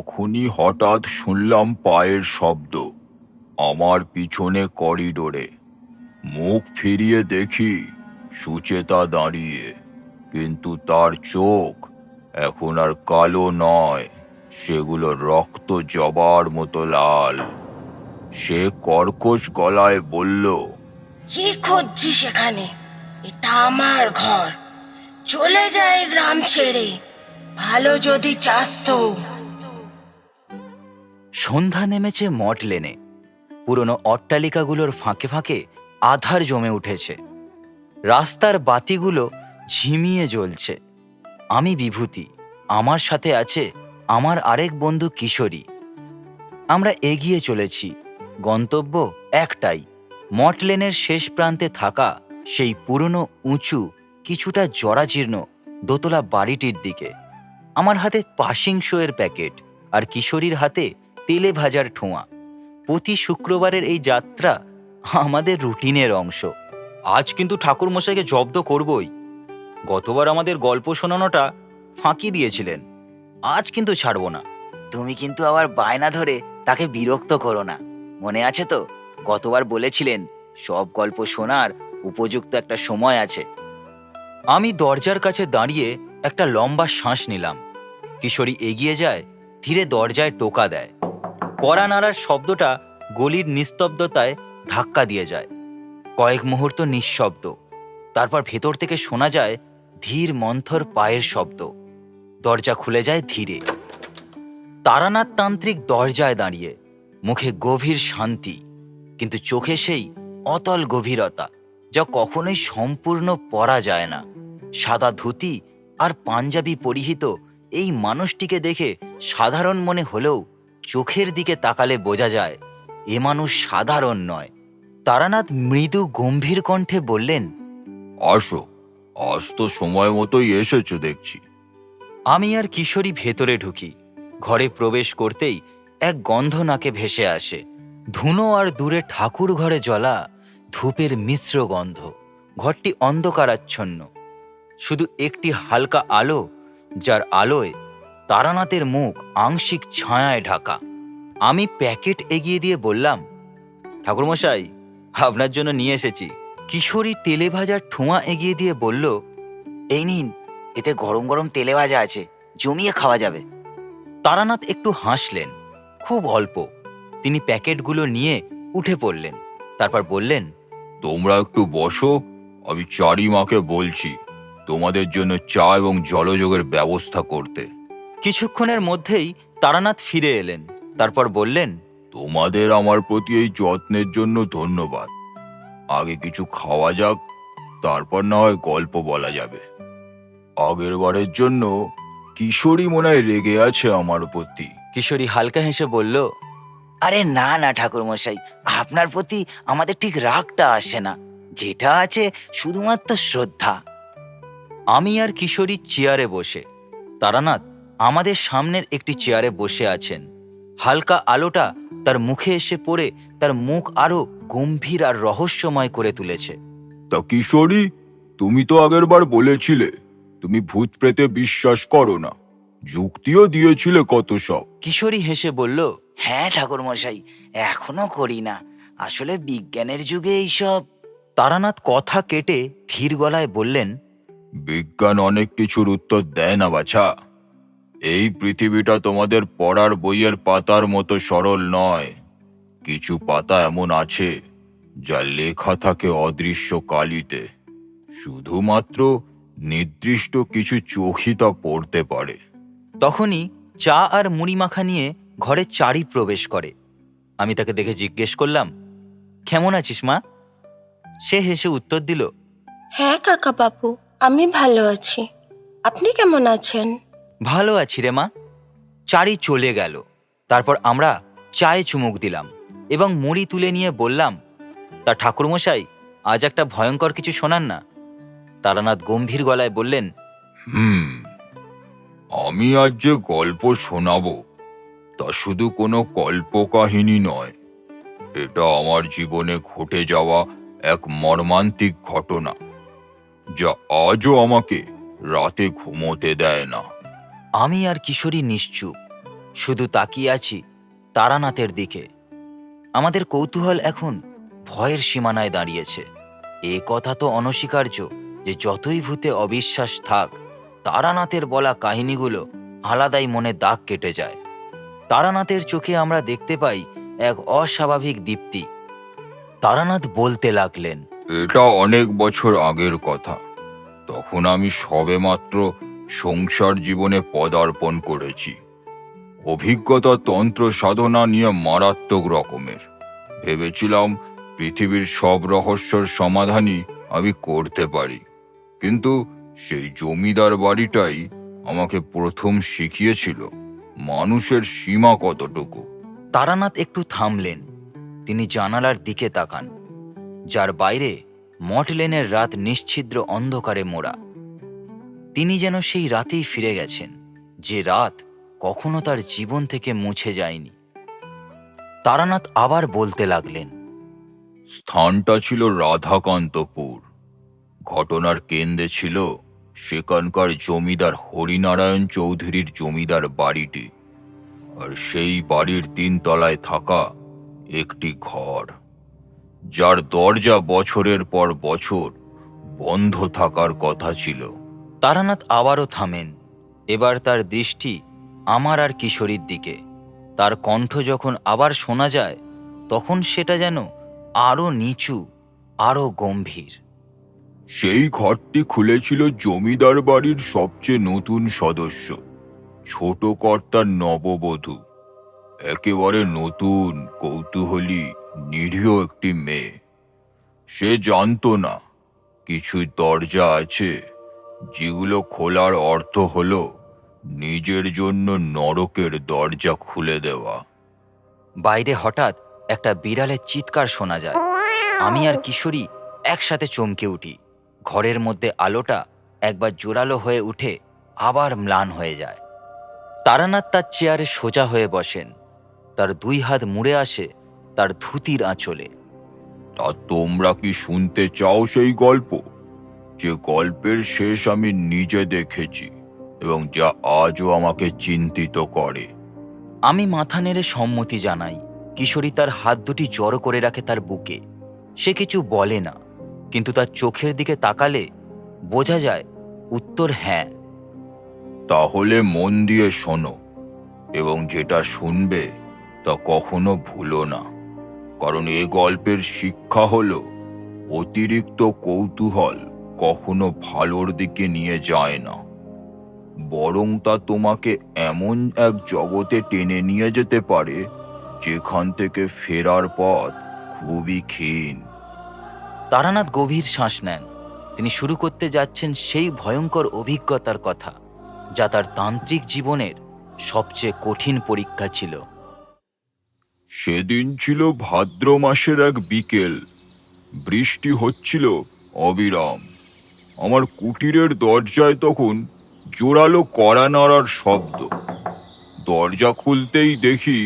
তখনই হঠাৎ শুনলাম পায়ের শব্দ আমার পিছনে করিডোরে। মুখ ফিরিয়ে দেখি সুচেতা দাঁড়িয়ে, কিন্তু তার চোখ এখন আর কালো নয়, সেগুলো রক্ত জবার মতো লাল। সে কর্কশ গলায় বলল, কি খুঁজছিস এখানে? এটা আমার ঘর, চলে যায় গ্রাম ছেড়ে, ভালো যদি চাস তো। সন্ধ্যা নেমেছে মঠ লেনে। পুরনো অট্টালিকাগুলোর ফাঁকে ফাঁকে আধার জমে উঠেছে। রাস্তার বাতিগুলো ঝিমিয়ে জ্বলছে। আমি বিভূতি, আমার সাথে আছে আমার আরেক বন্ধু কিশোরী। আমরা এগিয়ে চলেছি, গন্তব্য একটাই, মঠ লেনের শেষ প্রান্তে থাকা সেই পুরনো উঁচু কিছুটা জরাজীর্ণ দোতলা বাড়িটির দিকে। আমার হাতে পাসিং শোয়ের প্যাকেট আর কিশোরীর হাতে তেলে ভাজার ঠোঁয়া। প্রতি শুক্রবারের এই যাত্রা আমাদের রুটিনের অংশ। আজ কিন্তু ঠাকুরমশাইকে জব্দ করবই। গতবার আমাদের গল্প শোনানোটা ফাঁকি দিয়েছিলেন, আজ কিন্তু ছাড়ব না। তুমি কিন্তু আবার বায়না ধরে তাকে বিরক্ত করো না, মনে আছে তো? গতবার বলেছিলেন সব গল্প শোনার উপযুক্ত একটা সময় আছে। আমি দরজার কাছে দাঁড়িয়ে একটা লম্বা শ্বাস নিলাম। কিশোরী এগিয়ে যায়, ধীরে দরজায় টোকা দেয়। কড়া নাড়ার শব্দটা গলির নিস্তব্ধতায় ধাক্কা দিয়ে যায়। কয়েক মুহূর্ত নিঃশব্দ, তারপর ভেতর থেকে শোনা যায় ধীর মন্থর পায়ের শব্দ। দরজা খুলে যায় ধীরে। তারানাথ তান্ত্রিক দরজায় দাঁড়িয়ে, মুখে গভীর শান্তি, কিন্তু চোখে সেই অতল গভীরতা যা কখনোই সম্পূর্ণ পরা যায় না। সাদা ধুতি আর পাঞ্জাবি পরিহিত এই মানুষটিকে দেখে সাধারণ মনে হলেও চোখের দিকে তাকালে বোঝা যায় এ মানুষ সাধারণ নয়। তারানাথ মৃদু গম্ভীর কণ্ঠে বললেন, আসো, আজ তো সময় মতোই এসেছো দেখছি। আমি আর কিশোরী ভেতরে ঢুকি। ঘরে প্রবেশ করতেই এক গন্ধ নাকে ভেসে আসে। ধুনো আর দূরে ঠাকুর ঘরে জ্বলা ধূপের মিশ্র গন্ধ। ঘরটি অন্ধকারাচ্ছন্ন, শুধু একটি হালকা আলো, যার আলোয় তারানাথের মুখ আংশিক ছায়ায় ঢাকা। আমি প্যাকেট এগিয়ে দিয়ে বললাম, ঠাকুরমশাই, আপনার জন্য নিয়ে এসেছি। কিশোরী তেলে ভাজার ঠোঁয়া এগিয়ে দিয়ে বলল, এই নিন, এতে গরম গরম তেলে ভাজা আছে, জমিয়ে খাওয়া যাবে। তারানাথ একটু হাসলেন, খুব অল্প। তিনি প্যাকেটগুলো নিয়ে উঠে পড়লেন, তারপর বললেন, তোমরা একটু বসো, আমি চারিমাকে বলছি তোমাদের জন্য চা এবং জলযোগের ব্যবস্থা করতে। কিছুক্ষণের মধ্যেই তারানাথ ফিরে এলেন, তারপর বললেন, তোমাদের আমার প্রতি এই যত্নের জন্য ধন্যবাদ। আগে কিছু খাওয়া যাক, তারপর না হয় গল্প বলা যাবে। আগের বারের জন্য কিশোরী মনে হয় রেগে আছে আমার প্রতি। কিশোরী হালকা হেসে বলল, আরে না না ঠাকুরমশাই, আপনার প্রতি আমাদের ঠিক রাগটা আসে না, যেটা আছে শুধুমাত্র শ্রদ্ধা। আমি আর কিশোরী চেয়ারে বসে, তারানাথ আমাদের সামনের একটি চেয়ারে বসে আছেন। হালকা আলোটা তার মুখে এসে পড়ে তার মুখ আরো গম্ভীর আর রহস্যময় করে তুলেছে। তা কিশোরী, তুমি তো আগের বার বলেছিলে তুমি ভূত প্রেতে বিশ্বাস করো না, যুক্তিও দিয়েছিলে কত সব। কিশোরী হেসে বলল, হ্যাঁ ঠাকুরমশাই, এখনো করি না, আসলে বিজ্ঞানের যুগে এইসব। তারানাথ কথা কেটে ধীর গলায় বললেন, বিজ্ঞান অনেক কিছুর উত্তর দেয় না বাছা। এই পৃথিবীটা তোমাদের পড়ার বইয়ের পাতার মতো সরল নয়। কিছু পাতা এমন আছে যা লেখা থাকে অদৃশ্য কালিতে, শুধুমাত্র নির্দিষ্ট কিছু চোখই তা পড়তে পারে। তখনই চা আর মুড়ি মাখা নিয়ে ঘরে চারি প্রবেশ করে। আমি তাকে দেখে জিজ্ঞেস করলাম, কেমন আছিস মা? সে হেসে উত্তর দিল, হ্যাঁ কাকা বাবু, আমি ভালো আছি। আপনি কেমন আছেন? ভালো আছি রে মা। চারি চলে গেল। তারপর আমরা চায়ে চুমুক দিলাম এবং মুড়ি তুলে নিয়ে বললাম, তা ঠাকুরমশাই, আজ একটা ভয়ঙ্কর কিছু শোনান না। তারানাথ গম্ভীর গলায় বললেন, আমি আজ যে গল্প শোনাবো তা শুধু কোনো কল্পকাহিনী নয়। এটা আমার জীবনে ঘটে যাওয়া এক মর্মান্তিক ঘটনা, যা আজও আমাকে রাতে ঘুমোতে দেয় না। আমি আর কিশোরী নিশ্চুপ। শুধু তাকিয়ে আছি তারানাথের দিকে। আমাদের কৌতূহল এখন ভয়ের সীমানায় দাঁড়িয়েছে। এ কথা তো অনস্বীকার্য যে যতই ভূতে অবিশ্বাস থাক, তারানাথের বলা কাহিনীগুলো আলাদাই মনে দাগ কেটে যায়। তারানাথের চোখে আমরা দেখতে পাই এক অস্বাভাবিক দীপ্তি। তারানাথ বলতে লাগলেন, এটা অনেক বছর আগের কথা। তখন আমি সবেমাত্র সংসার জীবনে পদার্পণ করেছি। অভিজ্ঞতা তন্ত্র সাধনা নিয়ে মারাত্মক রকমের। ভেবেছিলাম পৃথিবীর সব রহস্যের সমাধানই আমি করতে পারি, কিন্তু সেই জমিদার বাড়িটাই আমাকে প্রথম শিখিয়েছিল মানুষের সীমা কতটুকু। তারানাথ একটু থামলেন। তিনি জানালার দিকে তাকান, যার বাইরে মঠ লেনের রাত নিশ্ছিদ্র অন্ধকারে মোড়া। তিনি যেন সেই রাতেই ফিরে গেছেন, যে রাত কখনো তার জীবন থেকে মুছে যায়নি। তারানাথ আবার বলতে লাগলেন, স্থানটা ছিল রাধাকান্তপুর। ঘটনার কেন্দ্রে ছিল সেখানকার জমিদার হরিনারায়ণ চৌধুরীর জমিদার বাড়িটি, আর সেই বাড়ির 3 তলায় থাকা একটি ঘর, যার দরজা বছরের পর বছর বন্ধ থাকার কথা ছিল। তারানাথ আবারও থামেন। এবার তার দৃষ্টি আমার আর কিশোরীর দিকে। তার কণ্ঠ যখন আবার শোনা যায়, তখন সেটা যেন আরো নিচু, আরো গম্ভীর। সেই ঘরটি খুলেছিল জমিদার বাড়ির সবচেয়ে নতুন সদস্য, ছোট কর্তার নববধূ। একেবারে নতুন, কৌতূহলী, নিরীহ একটি মেয়ে। সে জানতো না কিছু দরজা আছে যেগুলো খোলার অর্থ হলো নিজের জন্য নরকের দরজা খুলে দেওয়া। বাইরে হঠাৎ একটা বিড়ালের চিৎকার শোনা যায়। আমি আর কিশোরী একসাথে চমকে উঠি। ঘরের মধ্যে আলোটা একবার জোরালো হয়ে উঠে আবার ম্লান হয়ে যায়। তারানাথ তার চেয়ারে সোজা হয়ে বসেন। তার 2 হাত মুড়ে আসে তার ধুতির আঁচলে। তা তোমরা কি শুনতে চাও সেই গল্প, যে গল্পের শেষ আমি নিজে দেখেছি এবং যা আজও আমাকে চিন্তিত করে? আমি মাথা নেড়ে সম্মতি জানাই। কিশোরী তার হাত দুটি জড়ো করে রাখে তার বুকে। সে কিছু বলে না, কিন্তু তার চোখের দিকে তাকালে বোঝা যায় উত্তর হ্যাঁ। তাহলে মন দিয়ে শোনো, এবং যেটা শুনবে তা কখনো ভুলো না, কারণ এ গল্পের শিক্ষা হলো অতিরিক্ত কৌতূহল কখনো ভালোর দিকে নিয়ে যায় না, বরং তা তোমাকে এমন এক জগতে টেনে নিয়ে যেতে পারে যেখান থেকে ফেরার পথ খুবই ক্ষীণ। তারানাথ গভীর শ্বাস নেন। তিনি শুরু করতে যাচ্ছেন সেই ভয়ঙ্কর অভিজ্ঞতার কথা, যা তার তান্ত্রিক জীবনের সবচেয়ে কঠিন পরীক্ষা ছিল। সেদিন ছিল ভাদ্র মাসের এক বিকেল। বৃষ্টি হচ্ছিল অবিরাম। আমার কুটিরের দরজায় তখন জোরালো কড়া নাড়ার শব্দ। দরজা খুলতেই দেখি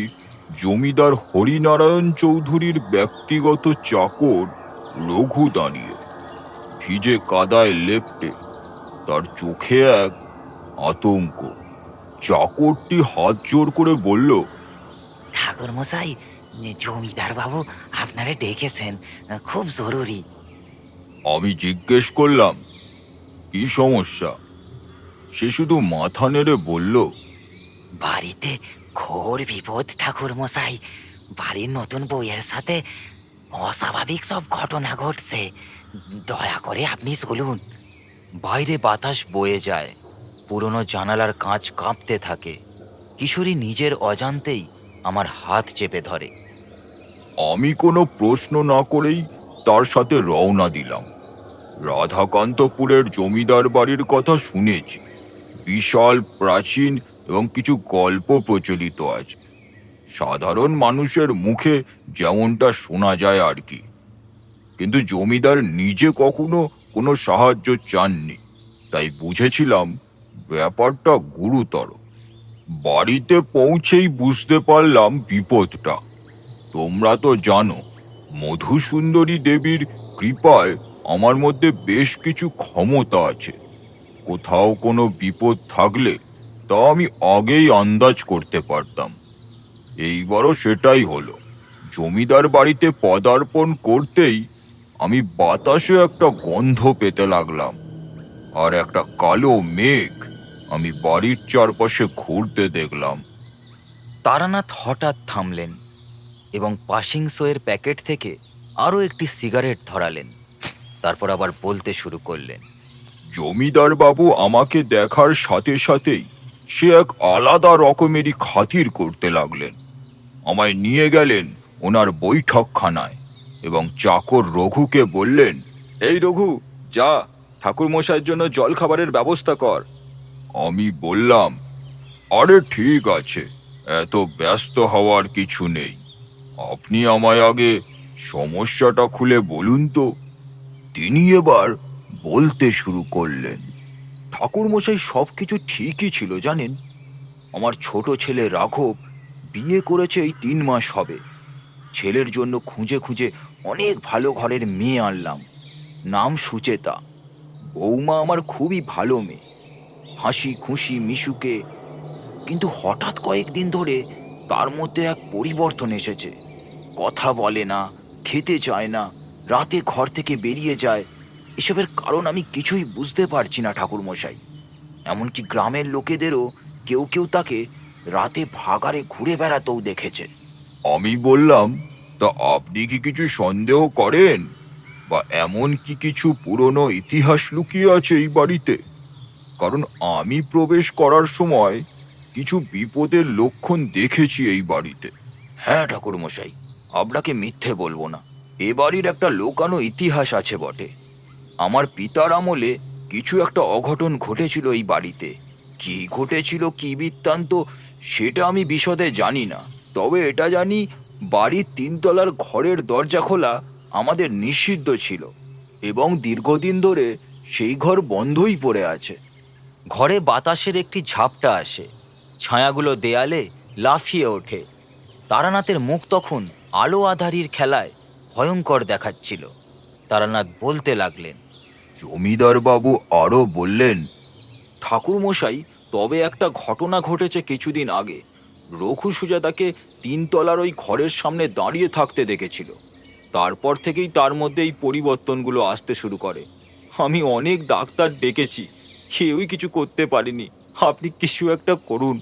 জমিদার হরিনারায়ণ চৌধুরীর ব্যক্তিগত চাকর রঘু দাঁড়িয়ে, ভিজে কাদায় লেপ্টে, তার চোখে এক আতঙ্ক। চাকরটি হাত জোর করে বলল, ঠাকুর মশাই, জমিদার বাবু আপনারে ডেকেছেন, খুব জরুরি। আমি জিজ্ঞেস করলাম, কি সমস্যা? সে শুধু মাথা নেড়ে বলল, বাড়িতে ঘোর বিপদ ঠাকুর মশাই। বাড়ির নতুন বউয়ের সাথে অস্বাভাবিক সব ঘটনা ঘটছে। দয়া করে আপনি চলুন। বাইরে বাতাস বয়ে যায়। পুরনো জানালার কাঁচ কাঁপতে থাকে। কিশোরী নিজের অজান্তেই আমার হাত চেপে ধরে। আমি কোনো প্রশ্ন না করেই তার সাথে রওনা দিলাম। রাধাকান্তপুরের জমিদার বাড়ির কথা শুনেছি। বিশাল, প্রাচীন এবং কিছু গল্প প্রচলিত আছে। সাধারণ মানুষের মুখে যেমনটা শোনা যায় আর কি। কিন্তু জমিদার নিজে কখনো কোনো সাহায্য চাননি, তাই বুঝেছিলাম ব্যাপারটা গুরুতর। বাড়িতে পৌঁছেই বুঝতে পারলাম বিপদটা। তোমরা তো জানো, মধুসুন্দরী দেবীর কৃপায় আমার মধ্যে বেশ কিছু ক্ষমতা আছে। কোথাও কোনো বিপদ থাকলে তা আমি আগেই আন্দাজ করতে পারতাম। এইবারও সেটাই হলো। জমিদার বাড়িতে পদার্পণ করতেই আমি বাতাসে একটা গন্ধ পেতে লাগলাম, আর একটা কালো মেঘ আমি বাড়ির চারপাশে ঘুরতে দেখলাম। তারানাথ হঠাৎ থামলেন এবং পাসিং শোয়ের প্যাকেট থেকে আরও একটি সিগারেট ধরালেন। তারপর আবার বলতে শুরু করলেন। জমিদার বাবু আমাকে দেখার সাথে সাথেই সে এক আলাদা রকমেরই খাতির করতে লাগলেন। আমায় নিয়ে গেলেন ওনার বৈঠকখানায় এবং চাকর রঘুকে বললেন, এই রঘু, যা ঠাকুর মশাইয়ের জন্য জল খাবারের ব্যবস্থা কর। আমি বললাম, আরে ঠিক আছে, এত ব্যস্ত হওয়ার কিছু নেই। আপনি আমায় আগে সমস্যাটা খুলে বলুন তো। তিনি এবার বলতে শুরু করলেন। ঠাকুরমশাই সব কিছু ঠিকই ছিল জানেন। আমার ছোট ছেলে রাঘব বিয়ে করেছে এই 3 মাস হবে। ছেলের জন্য খুঁজে খুঁজে অনেক ভালো ঘরের মেয়ে আনলাম। নাম সুচেতা। বৌমা আমার খুবই ভালো মেয়ে, হাসি খুশি মিশুকে। কিন্তু হঠাৎ কয়েকদিন ধরে তার মধ্যে এক পরিবর্তন এসেছে। কথা বলে না, খেতে চায় না, রাতে ঘর থেকে বেরিয়ে যায়। এসবের কারণ আমি কিছুই বুঝতে পারছি না ঠাকুরমশাই। এমনকি গ্রামের লোকেদেরও কেউ কেউ তাকে রাতে ভাগাড়ে ঘুরে বেড়াতেও দেখেছে। আমি বললাম, তা আপনি কি কিছু সন্দেহ করেন, বা এমন কি কিছু পুরনো ইতিহাস লুকিয়ে আছে এই বাড়িতে? কারণ আমি প্রবেশ করার সময় কিছু বিপদের লক্ষণ দেখেছি এই বাড়িতে। হ্যাঁ ঠাকুরমশাই, আপনাকে মিথ্যে বলবো না, এ বাড়ির একটা লোকানো ইতিহাস আছে বটে। আমার পিতার আমলে কিছু একটা অঘটন ঘটেছিল এই বাড়িতে। কি ঘটেছিল, কি বৃত্তান্ত, সেটা আমি বিশদে জানি না। তবে এটা জানি, বাড়ির 3 তলার ঘরের দরজা খোলা আমাদের নিষিদ্ধ ছিল এবং দীর্ঘদিন ধরে সেই ঘর বন্ধই পড়ে আছে। ঘরে বাতাসের একটি ঝাপটা আসে, ছায়াগুলো দেয়ালে লাফিয়ে ওঠে। তারানাথের মুখ তখন আলো আধারির খেলায় ভয়ঙ্কর দেখাচ্ছিল। তারানাথ বলতে লাগলেন। জমিদার বাবু আরো বললেন, ঠাকুরমশাই, তবে একটা ঘটনা ঘটেছে কিছুদিন আগে। রঘু সুজাতাকে 3 তলার ওই ঘরের সামনে দাঁড়িয়ে থাকতে দেখেছিল। তারপর থেকেই তার মধ্যে এই পরিবর্তনগুলো আসতে শুরু করে। আমি অনেক ডাক্তার ডেকেছি, কেউই কিছু করতে পারেনি। আপনি কিছু একটা করুন।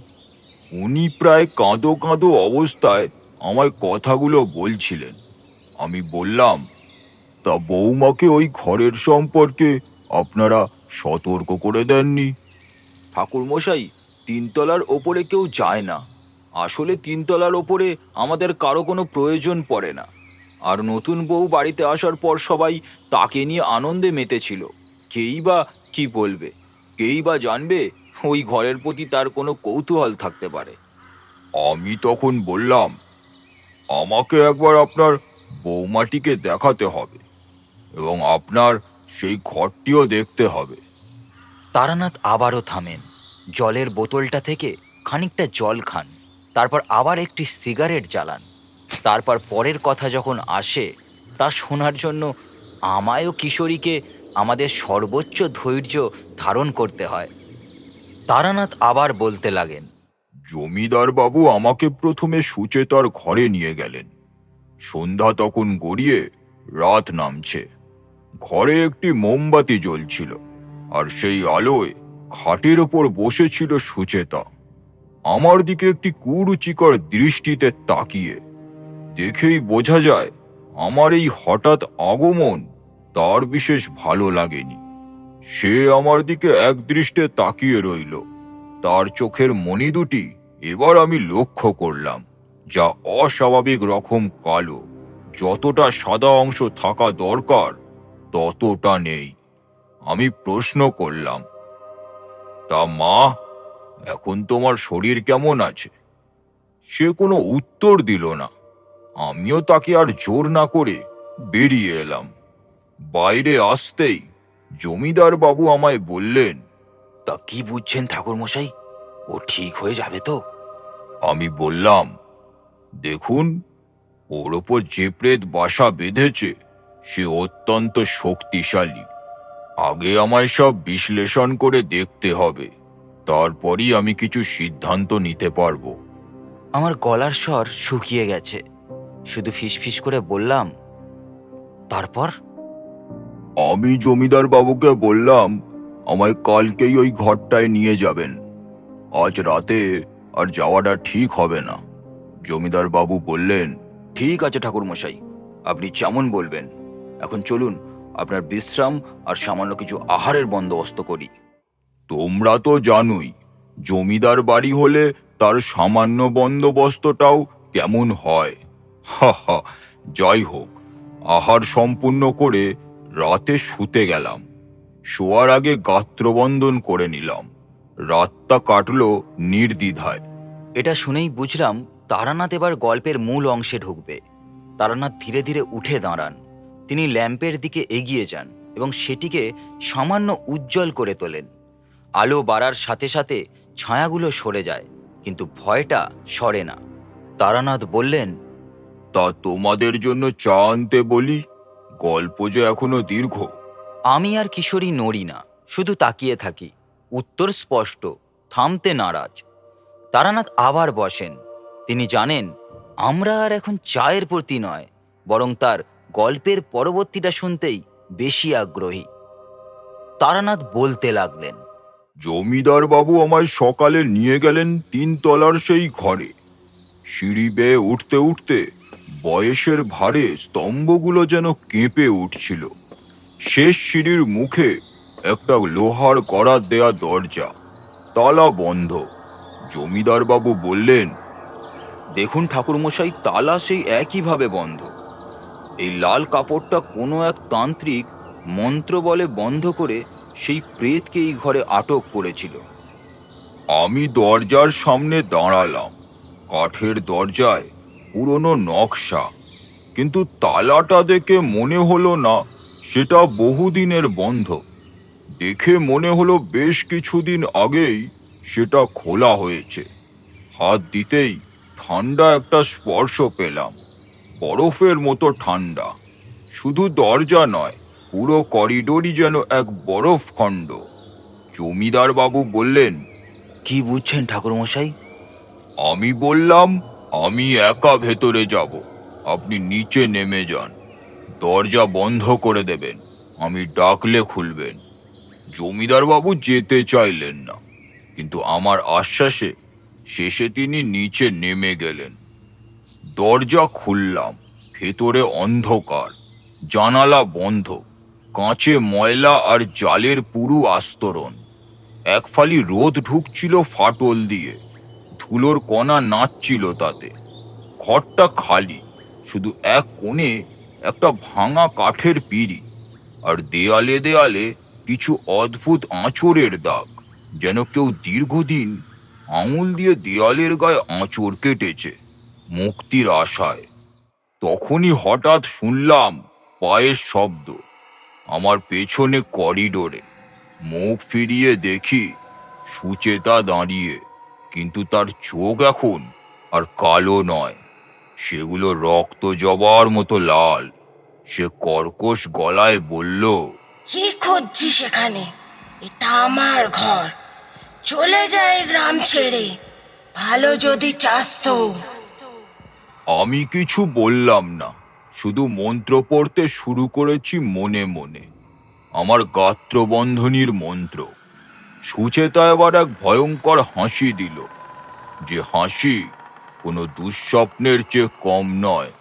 উনি প্রায় কাঁদো কাঁদো অবস্থায় আমায় কথাগুলো বলছিলেন। আমি বললাম, তা বৌমাকে ওই ঘরের সম্পর্কে আপনারা সতর্ক করে দেননি? ঠাকুরমশাই, 3 তলার ওপরে কেউ যায় না। আসলে 3 তলার ওপরে আমাদের কারো কোনো প্রয়োজন পড়ে না। আর নতুন বউ বাড়িতে আসার পর সবাই তাকে নিয়ে আনন্দে মেতেছিল। কেই বা কি বলবে, কেই বা জানবে ওই ঘরের প্রতি তার কোনো কৌতূহল থাকতে পারে। আমি তখন বললাম, আমাকে একবার আপনার বৌমাটিকে দেখাতে হবে এবং আপনার সেই ঘরটিও দেখতে হবে। তারানাথ আবারও থামেন, জলের বোতলটা থেকে খানিকটা জল খান, তারপর আবার একটি সিগারেট জ্বালান। তারপর পরের কথা যখন আসে, তা শোনার জন্য আমায়ও কিশোরীকে আমাদের সর্বোচ্চ ধৈর্য ধারণ করতে হয়। তারানাথ আবার বলতে লাগেন। জমিদার বাবু আমাকে প্রথমে সুচেতার ঘরে নিয়ে গেলেন। সন্ধ্যা তখন গড়িয়ে রাত নামছে। ঘরে একটি মোমবাতি জ্বলছিল, আর সেই আলোয় খাটের ওপর বসেছিল সুচেতা, আমার দিকে একটি কুরুচিকর দৃষ্টিতে তাকিয়ে। দেখেই বোঝা যায় আমার এই হঠাৎ আগমন তার বিশেষ ভালো লাগেনি। সে আমার দিকে একদৃষ্টে তাকিয়ে রইল। তার চোখের মণি দুটি এবার আমি লক্ষ্য করলাম, যা অস্বাভাবিক রকম কালো। যতটা সাদা অংশ থাকা দরকার ততটা নেই। আমি প্রশ্ন করলাম, তা মা, এখন তোমার শরীর কেমন আছে? সে কোনো উত্তর দিল না। আমিও তাকে আর জোর না করে বেরিয়ে এলাম। বাইরে আসতেই জমিদার বাবু আমায় বললেন, তা কি বুঝছেন ঠাকুরমশাই, ও ঠিক হয়ে যাবে তো? আমি বললাম, দেখুন, ওর ওপর যে প্রেত বাসা বেঁধেছে সে অত্যন্ত শক্তিশালী। আগে আমায় সব বিশ্লেষণ করে দেখতে হবে। তারপরই আমি কিছু সিদ্ধান্ত নিতে পারবো। আমার গলার স্বর শুকিয়ে গেছে, শুধু ফিসফিস করে বললাম, তারপর? আমি জমিদার বাবুকে বললাম আমায় কালকেই ওই ঘরটায় নিয়ে যাবেন। আজ রাতে আর যাওয়াটা ঠিক হবে না। জমিদার বাবু বললেন, ঠিক আছে ঠাকুরমশাই, আপনি যেমন বলবেন। এখন চলুন, আপনার বিশ্রাম আর সামান্য কিছু আহারের বন্দোবস্ত করি। তোমরা তো জানোই, জমিদার বাড়ি হলে তার সামান্য বন্দোবস্তটাও কেমন হয়। হা হা। যাই হোক, আহার সম্পূর্ণ করে রাতে শুতে গেলাম। শোয়ার আগে গাত্রবন্ধন করে নিলাম। রাতটা কাটলো নির্দ্বিধায়। এটা শুনেই বুঝলাম তারানাথ এবার গল্পের মূল অংশে ঢুকবে। তারানাথ ধীরে ধীরে উঠে দাঁড়ান। তিনি ল্যাম্পের দিকে এগিয়ে যান এবং সেটিকে সামান্য উজ্জ্বল করে তোলেন। আলো বাড়ার সাথে সাথে ছায়াগুলো সরে যায়, কিন্তু ভয়টা সরে না। তারানাথ বললেন, তা তোমাদের জন্য চা আনতে বলি? গল্প যে এখনো দীর্ঘ। আমি আর কিশোরী নড়ি না, শুধু তাকিয়ে থাকি। উত্তর স্পষ্ট, থামতে নারাজ। তারানাথ আবার বসেন। তিনি জানেন আমরা আর এখন চায়ের প্রতি নয়, বরং তার গল্পের পরবর্তীটা শুনতেই বেশি আগ্রহী। তারানাথ বলতে লাগলেন, জমিদার বাবু আমায় সকালে নিয়ে গেলেন 3 তলার সেই ঘরে। সিঁড়ি বেয়ে উঠতে উঠতে বয়সের ভারে স্তম্ভগুলো যেন কেঁপে উঠছিল। শেষ সিঁড়ির মুখে একটা লোহার কড়া দেয়া দরজা, তালা বন্ধ। জমিদার বাবু বললেন, দেখুন ঠাকুরমশাই, তালা সেই একইভাবে বন্ধ। এই লাল কাপড়টা কোনো এক তান্ত্রিক মন্ত্র বলে বন্ধ করে সেই প্রেতকে এই ঘরে আটক করেছিল। আমি দরজার সামনে দাঁড়ালাম। কাঠের দরজায় পুরনো নকশা, কিন্তু তালাটা দেখে মনে হলো না সেটা বহুদিনের বন্ধ। দেখে মনে হলো বেশ কিছুদিন আগেই সেটা খোলা হয়েছে। হাত দিতেই ঠান্ডা একটা স্পর্শ পেলাম, বরফের মতো ঠান্ডা। শুধু দরজা নয়, পুরো করিডোরই যেন এক বরফ খণ্ড। জমিদার বাবু বললেন, কি বুঝছেন ঠাকুরমশাই? আমি বললাম, আমি একা ভেতরে যাব, আপনি নিচে নেমে যান। দরজা বন্ধ করে দেবেন, আমি ডাকলে খুলবেন। জমিদার বাবু যেতে চাইলেন না, কিন্তু আমার আশ্বাসে শেষে তিনি নিচে নেমে গেলেন। দরজা খুললাম। ভেতরে অন্ধকার, জানালা বন্ধ, কাঁচে ময়লা আর জালের পুরু আস্তরণ। এক ফালি রোদ ঢুকছিল ফাটল দিয়ে, ধুলোর কণা নাচছিল তাতে। ঘরটা খালি, শুধু এক কোণে একটা ভাঙা কাঠের পিঁড়ি, আর দেয়ালে দেয়ালে কিছু অদ্ভুত আঁচড়ের দাগ, যেন কেউ দীর্ঘদিন আঙুল দিয়ে দেয়ালের গায়ে আঁচড় কেটেছে মুক্তির আশায়। তখনই হঠাৎ শুনলাম পায়ের শব্দ আমার পেছনে করিডোরে। মুখ ফিরিয়ে দেখি সুচেতা দাঁড়িয়ে, কিন্তু তার চোখ এখন আর কালো নয়, সেগুলো রক্ত জবার মতো লাল। সে কর্কশ গলায় বলল, কি খুঁজছিস এখানে? এটা আমার ঘর। চলে যায় গ্রাম ছেড়ে, ভালো যদি চাস তো। আমি কিছু বললাম না, শুধু মন্ত্র পড়তে শুরু করেছি মনে মনে, আমার গাত্রবন্ধনীর মন্ত্র। সুচেতা এবার এক ভয়ঙ্কর হাসি দিল, যে হাসি কোনো দুঃস্বপ্নের চেয়ে কম নয়।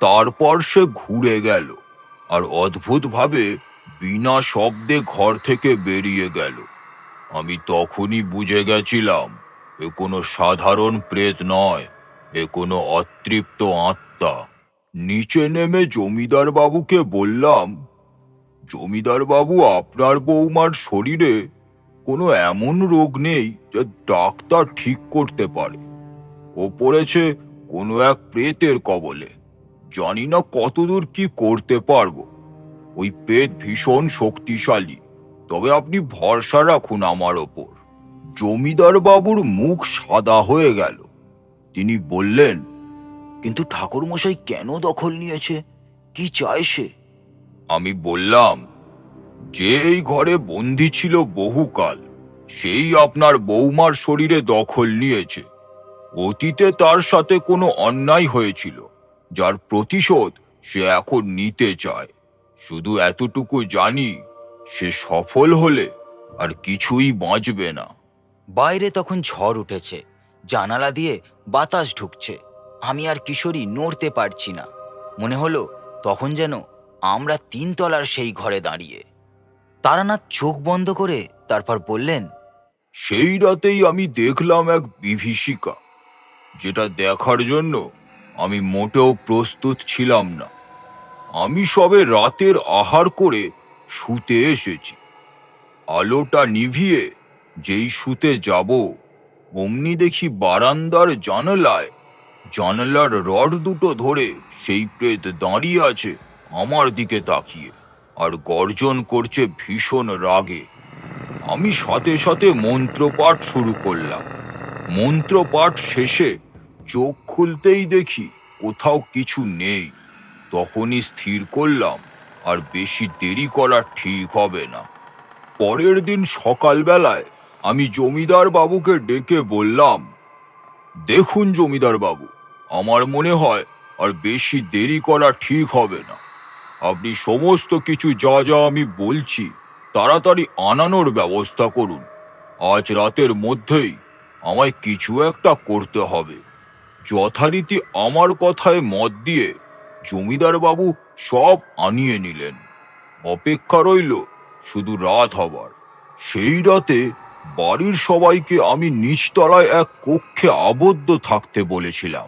তারপর সে ঘুরে গেল আর অদ্ভুতভাবে বিনা শব্দে ঘর থেকে বেরিয়ে গেল। আমি তখনই বুঝে গেছিলাম এ কোনো সাধারণ প্রেত নয়, এ কোনো অতৃপ্ত আত্মা। নিচে নেমে জমিদার বাবুকে বললাম, জমিদার বাবু, আপনার বৌমার শরীরে কোনো এমন রোগ নেই যা ডাক্তার ঠিক করতে পারে। ও পড়েছে কোনো এক প্রেতের কবলে। জানি না কতদূর কি করতে পারবো। ওই প্রেত ভীষণ শক্তিশালী, তবে আপনি ভরসা রাখুন আমার ওপর। জমিদার বাবুর মুখ সাদা হয়ে গেল। তিনি বললেন, কিন্তু ঠাকুরমশাই কেন দখল নিয়েছে? কি চায় সে? আমি বললাম, যে এই ঘরে বন্দি ছিল বহুকাল, সেই আপনার বৌমার শরীরে দখল নিয়েছে। অতীতে তার সাথে কোনো অন্যায় হয়েছিল, যার প্রতিশোধ সে এখন নিতে চায়। শুধু এতটুকু জানি, সে সফল হলে আর কিছুই বাঁচবে না। বাইরে তখন ঝড় উঠেছে, জানালা দিয়ে বাতাস ঢুকছে। আমি আর কিশোরী নড়তে পারছি না। মনে হলো তখন যেন আমরা 3 তলার সেই ঘরে দাঁড়িয়ে। তারানাথ চোখ বন্ধ করে তারপর বললেন, সেই রাতেই আমি দেখলাম এক বিভীষিকা, যেটা দেখার জন্য আমি মোটেও প্রস্তুত ছিলাম না। আমি সবে রাতের আহার করে শুতে এসেছি। আলোটা নিভিয়ে যেই শুতে যাব, অমনি দেখি বারান্দার জানালার রড দুটো ধরে সেই প্রেত দাঁড়িয়ে আছে আমার দিকে তাকিয়ে, আর গর্জন করছে ভীষণ রাগে। আমি সাথে সাথে মন্ত্রপাঠ শুরু করলাম। মন্ত্রপাঠ শেষে চোখ খুলতেই দেখি কোথাও কিছু নেই। তখনই স্থির করলাম আর বেশি দেরি করা ঠিক হবে না। পরের দিন সকালবেলায় আমি জমিদার বাবুকে ডেকে বললাম, দেখুন জমিদার বাবু, আমার মনে হয় আর বেশি দেরি করা ঠিক হবে না। আপনি সমস্ত কিছু যা যা আমি বলছি তাড়াতাড়ি আনানোর ব্যবস্থা করুন। আজ রাতের মধ্যেই আমায় কিছু একটা করতে হবে। যথারীতি আমার কথায় মত দিয়ে জমিদার বাবু সব আনিয়ে নিলেন। অপেক্ষা রইল শুধু রাত হবার। সেই রাতে বাড়ির সবাইকে আমি নিচতলায় এক কক্ষে আবদ্ধ থাকতে বলেছিলাম।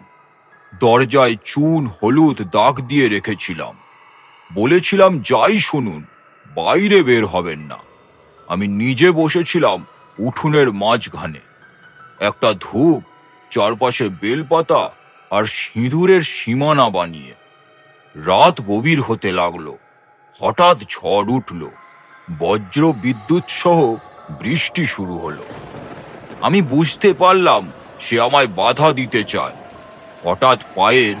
দরজায় চুন হলুদ দাগ দিয়ে রেখেছিলাম। বলেছিলাম, যাই শুনুন, বাইরে বের হবেন না। আমি নিজে বসেছিলাম উঠোনের মাঝখানে, একটা ধূপ, চারপাশে বেলপাতা আর সিঁদুরের সীমানা বানিয়ে। রাত গভীর হতে লাগলো। হঠাৎ ঝড় উঠল, বজ্র বিদ্যুৎ সহ বৃষ্টি শুরু হলো। আমি বুঝতে পারলাম সে আমায় বাধা দিতে চায়। হঠাৎ পায়ের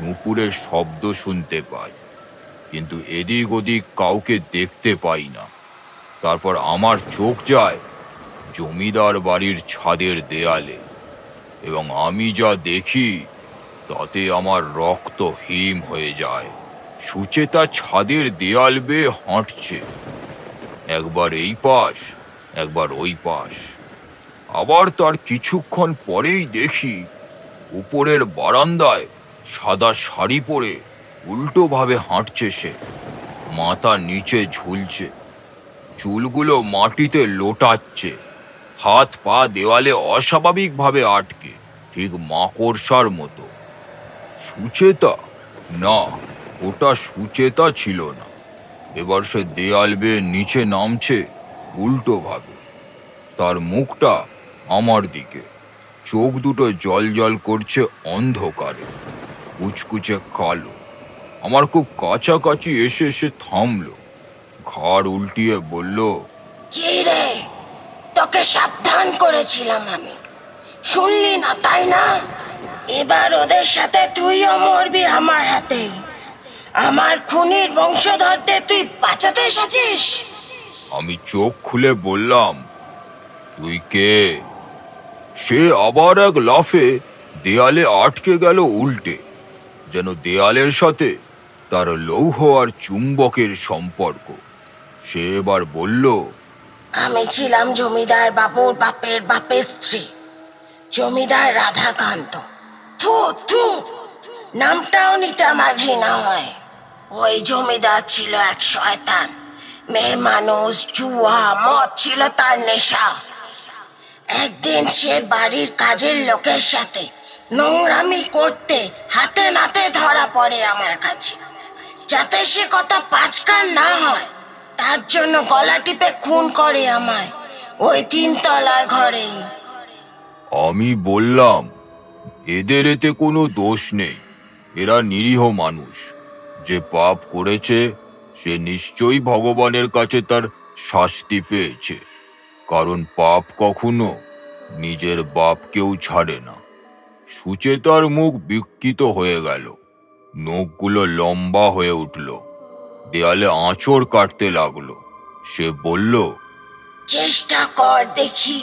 নুপুরের শব্দ শুনতে পাই, কিন্তু এদিক ওদিক কাউকে দেখতে পাই না। তারপর আমার চোখ যায় জমিদার বাড়ির ছাদের দেয়ালে, এবং আমি যা দেখি তাতে আমার রক্ত হিম হয়ে যায়। সুচেতা ছাদের দেয়াল বেয়ে হাঁটছে, একবার এই পাশ একবার ওই পাশ। আবার তার কিছুক্ষণ পরেই দেখি উপরের বারান্দায় সাদা শাড়ি পরে উল্টোভাবে হাঁটছে সে। মাথা নিচে ঝুলছে, চুলগুলো মাটিতে লোটাচ্ছে, হাত পা দেওয়ালে অস্বাভাবিকভাবে আটকে, ঠিক মাকড়সার মতো। সুচেতা? না, ওটা সুচেতা ছিল না। এবার সে দেয়াল বেয়ে নিচে নামছে উল্টোভাবে। তার মুখটা আমার দিকে, চোখ দুটো জল জল করছে অন্ধকারে, কুচকুচে কালো। আমার খুব কাছাকাছি এসে সে থামলো, ঘাড় উল্টিয়ে বলল, কি রে, তোকে সাবধান করেছিলাম আমি, শুনলি না তাই না? এবার ওদের সাথে তুইও মরবি আমার হাতেই। আমার খুনির বংশধরদের তুই বাঁচাতে এসেছিস? আমি চোখ খুলে বললাম, তুই কে? সে আবার এক লাফে দেয়ালে আটকে গেল উল্টে, যেন দেয়ালের সাথে তার লৌহ আর চুম্বকের সম্পর্ক। সে এবার বলল, আমি ছিলাম জমিদার বাবুর বাপের স্ত্রী, জমিদার রাধাকান্ত। থু থু, নামটাও নিতে আমার ঘৃণা হয়। ওই জমিদার ছিল এক শয়তান। মেয়ে মানুষ, জুয়া, মদ ছিল তার নেশা। একদিন সে বাড়ির কাজের লোকের সাথে নোংরামি করতে হাতে নাতে ধরা পড়ে আমার কাছে। যাতে সে কথা পাঁচকান না হয় তার জন্য গলা টিপে খুন করে আমায় ওই 3 তলার ঘরেই। আমি বললাম, এদের এতে কোনো দোষ নেই, এরা নিরীহ মানুষ। যে পাপ করেছে সে নিশ্চয়ই ভগবানের কাছে তার শাস্তি পেয়েছে, কারণ পাপ কখনো নিজের বাপকেও ছাড়ে না। সুচেতার মুখ বিকৃত হয়ে গেল, নখগুলো লম্বা হয়ে উঠল, দেয়ালে আঁচড় কাটতে লাগলো। সে বলল, চেষ্টা কর দেখি,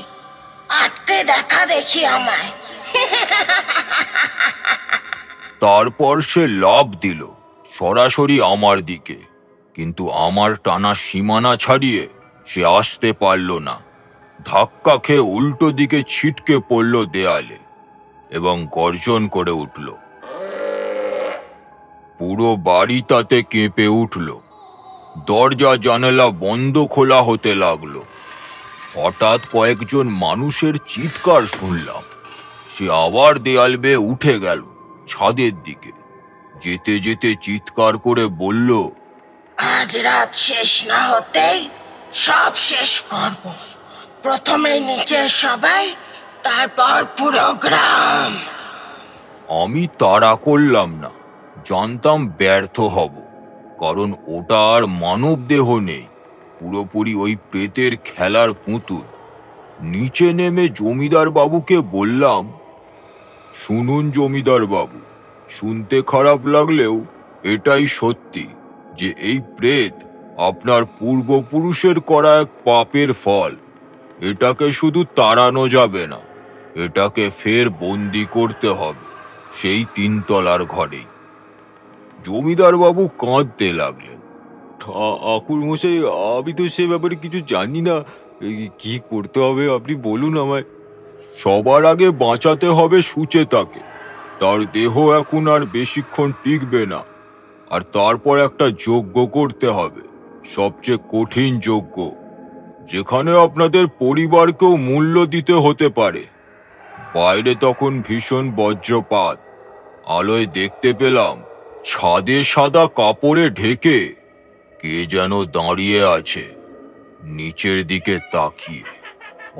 আটকে দেখা দেখি আমায়। তারপর সে লাফ দিল সরাসরি আমার দিকে, কিন্তু আমার টানা সীমানা ছাড়িয়ে সে আসতে পারল না। ধাক্কা খেয়ে উল্টো দিকে ছিটকে পড়ল দেয়ালে এবং গর্জন করে উঠল। পুরো বাড়ি তাতে কেঁপে উঠল। দরজা জানালা বন্ধ খোলা হতে লাগলো। হঠাৎ কয়েকজন মানুষের চিৎকার শুনলাম। সে আবার দেয়াল বেয়ে উঠে গেল ছাদের দিকে। যেতে যেতে চিৎকার করে বলল, আজ রাত শেষ না হতেই সব শেষ করব। প্রথমে নিচের সবাই, তারপর পুরো গ্রাম। আমি তাড়া করলাম না, জানতাম ব্যর্থ হব, কারণ ওটা আর মানব দেহ নেই, পুরোপুরি ওই প্রেতের খেলার পুতুল। নিচে নেমে জমিদার বাবুকে বললাম, শুনুন জমিদার বাবু, শুনতে খারাপ লাগলেও এটাই সত্যি যে এই প্রেত আপনার পূর্বপুরুষের করা এক পাপের ফল। এটাকে শুধু তাড়ানো যাবে না, এটাকে ফের বন্দি করতে হবে সেই 3 তলার ঘরেই। জমিদার বাবু কাঁদতে লাগলেন। ঠাকুর মশাই, আমি তো সে ব্যাপারে কিছু জানি না, কি করতে হবে আপনি বলুন আমায়। সবার আগে বাঁচাতে হবে সুচেতাকে। তার দেহ এখন আর বেশিক্ষণ টিকবে না। আর তারপর একটা যজ্ঞ করতে হবে, সবচেয়ে কঠিন যজ্ঞ, যেখানে আপনাদের পরিবারকেও মূল্য দিতে হতে পারে। বাইরে তখন ভীষণ বজ্রপাত। আলোয় দেখতে পেলাম ছাদে সাদা কাপড়ে ঢেকে কে যেন দাঁড়িয়ে আছে, নিচের দিকে তাকিয়ে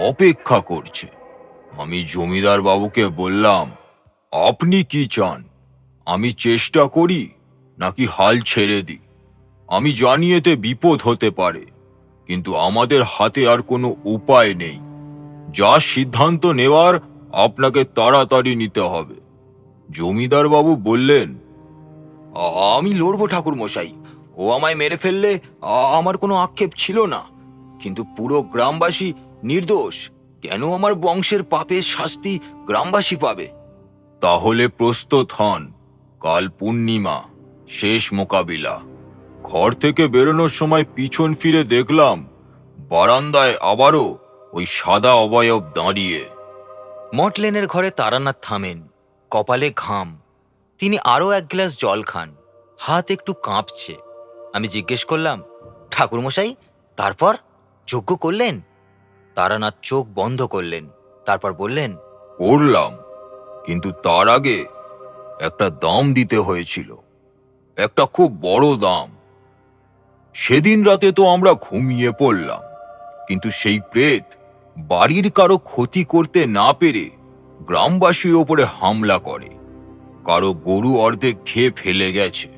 অপেক্ষা করছে। আমি জমিদার বাবুকে বললাম, আপনি কি চান? আমি চেষ্টা করি নাকি হাল ছেড়ে দিই? আমি জানি এতে বিপদ হতে পারে, কিন্তু আমাদের হাতে আর কোনো উপায় নেই। যা সিদ্ধান্ত নেওয়ার আপনাকে তাড়াতাড়ি নিতে হবে। জমিদার বাবু বললেন, আমি লড়বো ঠাকুর মশাই। ও আমায় মেরে ফেললে আমার কোনো আক্ষেপ ছিল না, কিন্তু পুরো গ্রামবাসী নির্দোষ। কেন আমার বংশের পাপের শাস্তি গ্রামবাসী পাবে? তাহলে প্রস্তুত হন, কাল পূর্ণিমা, শেষ মোকাবিলা। ঘর থেকে বেরোনোর সময় পিছন ফিরে দেখলাম বারান্দায় আবারও ওই সাদা অবয়ব দাঁড়িয়ে। মটলেনের ঘরে তারানাথ থামেন, কপালে ঘাম। তিনি আরও 1 গ্লাস জল খান, হাত একটু কাঁপছে। আমি জিজ্ঞেস করলাম, ঠাকুরমশাই, তারপর যজ্ঞ করলেন? তারানাথ চোখ বন্ধ করলেন, তারপর বললেন, করলাম, কিন্তু তার আগে একটা দাম দিতে হয়েছিল, একটা খুব বড় দাম। সেদিন রাতে তো আমরা ঘুমিয়ে পড়লাম, কিন্তু সেই প্রেত বাড়ির কারো ক্ষতি করতে না পেরে গ্রামবাসীর ওপরে হামলা করে। কারো গরু অর্ধেক খেয়ে ফেলে গেছে,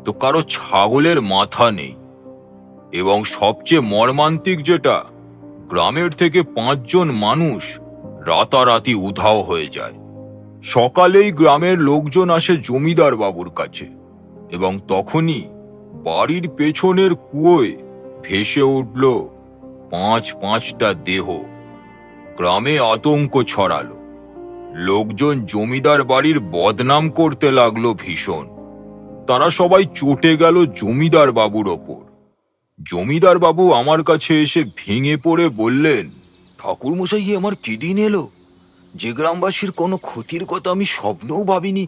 তো কারো ছাগলের মাথা নেই। এবং সবচেয়ে মর্মান্তিক যেটা, গ্রামের থেকে 5 জন মানুষ রাতারাতি উধাও হয়ে যায়। সকালেই গ্রামের লোকজন আসে জমিদার বাবুর কাছে, এবং তখনই বাড়ির পেছনের কুয়োয় ভেসে উঠল 5টা দেহ। গ্রামে আতঙ্ক ছড়ালো। লোকজন জমিদার বাড়ির বদনাম করতে লাগলো ভীষণ। তারা সবাই চটে গেল জমিদার বাবুর ওপর। জমিদার বাবু আমার কাছে এসে ভেঙে পড়ে বললেন, ঠাকুর মশাই, আমার কি দিন এলো? যে গ্রামবাসীর কোনো ক্ষতির কথা আমি স্বপ্নেও ভাবিনি,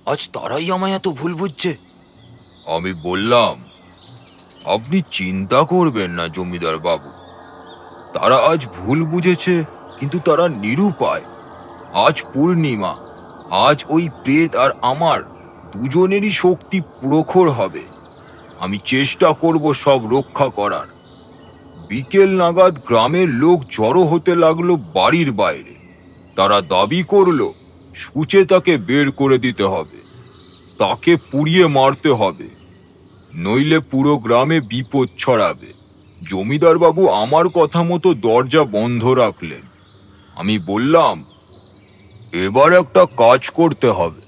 আজ তারাই আমায় এত ভুল বুঝছে। আমি বললাম, আপনি চিন্তা করবেন না জমিদার বাবু, তারা আজ ভুল বুঝেছে, কিন্তু তারা নিরুপায়। আজ পূর্ণিমা, আজ ওই প্রেত আর আমার দুজনেরই শক্তি প্রখর হবে। আমি চেষ্টা করব সব রক্ষা করার। বিকেল নাগাদ গ্রামের লোক জড়ো হতে লাগলো বাড়ির বাইরে। তারা দাবি করলো সুচেতাকে বের করে দিতে হবে, তাকে পুড়িয়ে মারতে হবে, নইলে পুরো গ্রামে বিপদ ছড়াবে। জমিদার বাবু আমার কথা মতো দরজা বন্ধ রাখলেন। আমি বললাম, এবার একটা কাজ করতে হবে।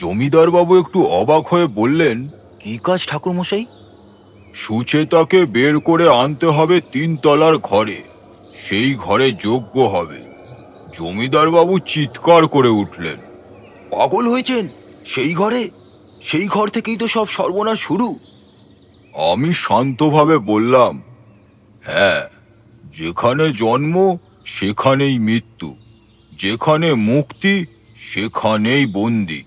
জমিদার বাবু একটু অবাক হয়ে বললেন, কি কাজ ঠাকুরমশাই? সুচেতাকে বের করে আনতে হবে 3 তলার ঘরে, সেই ঘরে যজ্ঞ হবে। জমিদার বাবু চিৎকার করে উঠলেন, পাগল হয়েছেন? সেই ঘরে? সেই ঘর থেকেই তো সব সর্বনাশ শুরু। আমি শান্তভাবে বললাম, হ্যাঁ, যেখানে জন্ম সেখানেই মৃত্যু, যেখানে মুক্তি সেখানেই বন্দি,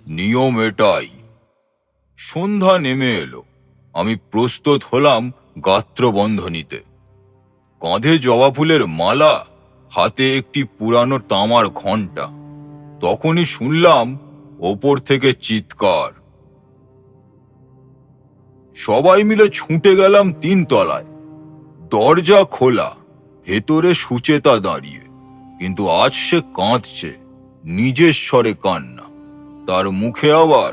নিয়ম এটাই। সন্ধ্যা নেমে এলো। আমি প্রস্তুত হলাম গাত্রবন্ধনীতে। কাঁধে জবা ফুলের মালা, হাতে একটি পুরানো তামার ঘণ্টা। তখনই শুনলাম ওপর থেকে চিৎকার। সবাই মিলে ছুটে গেলাম 3 তলায়। দরজা খোলা, ভেতরে সুচেতা দাঁড়িয়ে, কিন্তু আজ সে কাঁদছে, নিজের স্বরে কান্না। তার মুখে আবার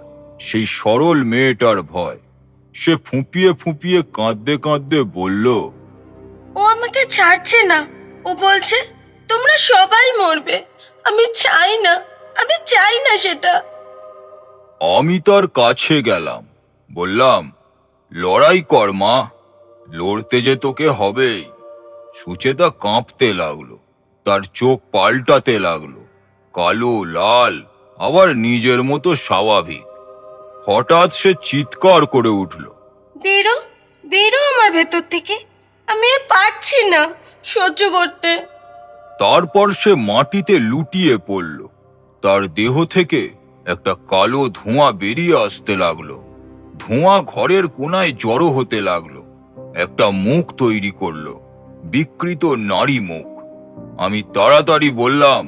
সেই সরল মেয়েটার ভয়। সে ফুঁপিয়ে ফুঁপিয়ে কাঁদতে কাঁদতে বলল, ও আমাকে ছাড়ছে না। ও বলছে তোমরা সবাই মরবে। আমি চাই না, আমি চাই না সেটা। আমি তার কাছে গেলাম, বললাম, লড়াই কর মা, লড়তে যে তোকে হবেই। সুচেতা কাঁপতে লাগলো, তার চোখ পাল্টাতে লাগলো, কালো, লাল, আবার নিজের মতো স্বাভাবিক। হঠাৎ সে চিৎকার করে উঠল, বেরো, বেরো আমার ভেতর থেকে। আমি আর পারছি না সহ্য করতে। তারপর সে মাটিতে লুটিয়ে পড়ল। তার দেহ থেকে একটা কালো ধোঁয়া বেরিয়ে আসতে লাগলো। ধোঁয়া ঘরের কোনায় জড়ো হতে লাগলো, একটা মুখ তৈরি করলো, বিকৃত নারী মুখ। আমি তাড়াতাড়ি বললাম,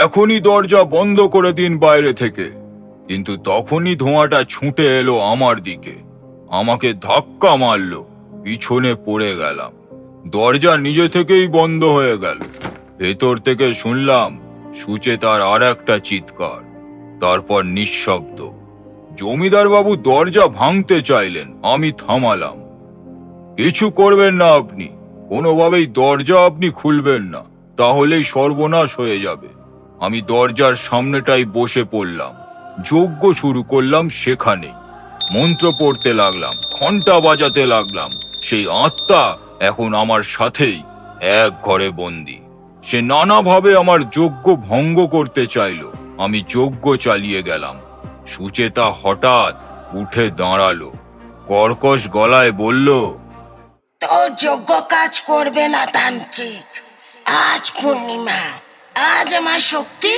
এখনই দরজা বন্ধ করে দিন বাইরে থেকে। কিন্তু তখনই ধোঁয়াটা ছুটে এলো আমার দিকে, আমাকে ধাক্কা মারলো, পিছনে পড়ে গেলাম। দরজা নিজে থেকেই বন্ধ হয়ে গেল। ভেতর থেকে শুনলাম সুচেতার আর একটা চিৎকার, তারপর নিঃশব্দ। জমিদার বাবু দরজা ভাঙতে চাইলেন, আমি থামালাম। কিছু করবেন না আপনি, কোনোভাবেই দরজা আপনি খুলবেন না, তাহলেই সর্বনাশ হয়ে যাবে। আমি দরজার সামনেটাই বসে পড়লাম, যজ্ঞ শুরু করলাম সেখানেই। মন্ত্র পড়তে লাগলাম, ঘন্টা বাজাতে লাগলাম। সেই আত্মা এখন আমার সাথেই, এক ঘরে বন্দি। সে নানাভাবে আমার যজ্ঞ ভঙ্গ করতে চাইল। আমি যজ্ঞ চালিয়ে গেলাম। সুচেতা হঠাৎ উঠে দাঁড়ালো, কর্কশ গলায় বলল, তোর যোগ্য কাজ করবে না তান্ত্রিক। আজ পূর্ণিমা, আজ আমার শক্তি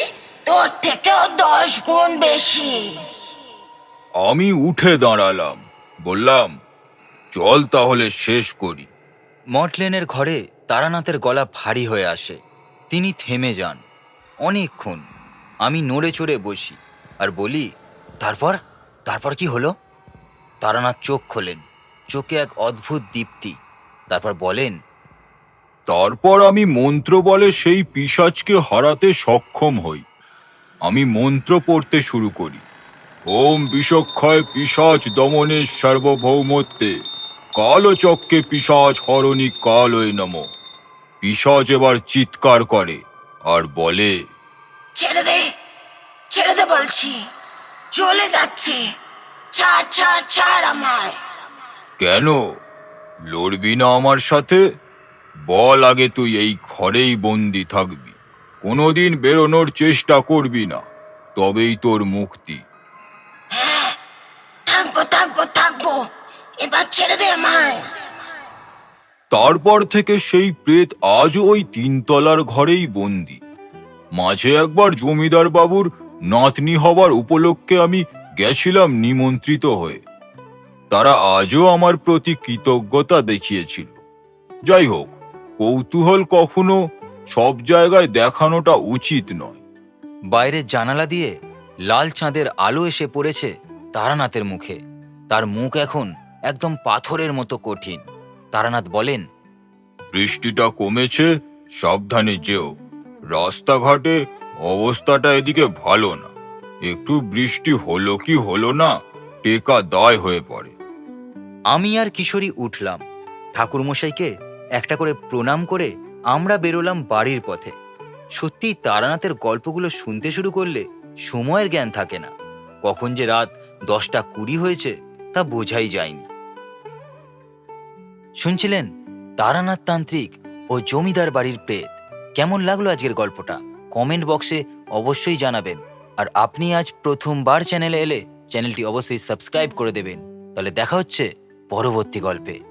তোর থেকেও 10 গুণ বেশি। আমি উঠে দাঁড়ালাম, বললাম, চল তাহলে শেষ করি। মটলেনের ঘরে তারানাথের গলা ভারী হয়ে আসে। তিনি থেমে যান অনেকক্ষণ। আমি নড়ে চড়ে বসি আর বলি, তারপর তারপর কি হলো? তারানাথ চোখ খোলেন, চোখে এক অদ্ভুত দীপ্তি। তারপর বলেন, তারপর আমি মন্ত্র বলে সেই পিশাচকে হারাতে সক্ষম হই। আমি মন্ত্র পড়তে শুরু করি। ওম বিষক্ষয় পিশাচ দমনে সার্বভৌমত্বে কালচক্রে পিশাচ হরণি কালয় নমঃ। পিশাচ এবার চিৎকার করে আর বলে, ছেড়ে দে, ছেড়ে দে বলছি, চলে যাচ্ছে। ছাড় ছাড় ছাড় আমায়। কেন লড়বি না আমার সাথে? বল আগে, তুই এই ঘরেই বন্দি থাকবি, কোনোদিন বেরোনোর চেষ্টা করবি না, তবেই তোর মুক্তি। হ্যাঁ, থাকবো থাকবো থাকবো, এবার ছেড়ে দে আমায়। তারপর থেকে সেই প্রেত আজও ওই 3 তলার ঘরেই বন্দি। মাঝে একবার জমিদার বাবুর নাতনি হবার উপলক্ষে আমি গেছিলাম নিমন্ত্রিত হয়ে। তারা আজও আমার প্রতি কৃতজ্ঞতা দেখিয়েছিল। যাই হোক, কৌতূহল কখনো সব জায়গায় দেখানোটা উচিত নয়। বাইরের জানালা দিয়ে লাল চাঁদের আলো এসে পড়েছে তারানাথের মুখে। তার মুখ এখন একদম পাথরের মতো কঠিন। তারানাথ বলেন, বৃষ্টিটা কমেছে, সাবধানে যেও। রাস্তাঘাটে অবস্থাটা এদিকে ভালো না। একটু বৃষ্টি হলো কি হলো না, টেকা দায় হয়ে পড়ে। আমি আর কিশোরী উঠলাম। ঠাকুরমশাইকে একটা করে প্রণাম করে আমরা বেরোলাম বাড়ির পথে। সত্যি তারানাথের গল্পগুলো শুনতে শুরু করলে সময়ের জ্ঞান থাকে না। কখন যে রাত 10টা 20 হয়েছে তা বোঝাই যায়নি। শুনছিলেন তারানাথ তান্ত্রিক ও জমিদার বাড়ির প্রেত। কেমন লাগলো আজকের গল্পটা কমেন্ট বক্সে অবশ্যই জানাবেন। আর আপনি আজ প্রথমবার চ্যানেলে এলে চ্যানেলটি অবশ্যই সাবস্ক্রাইব করে দেবেন। তাহলে দেখা হচ্ছে পরবর্তী গল্পে।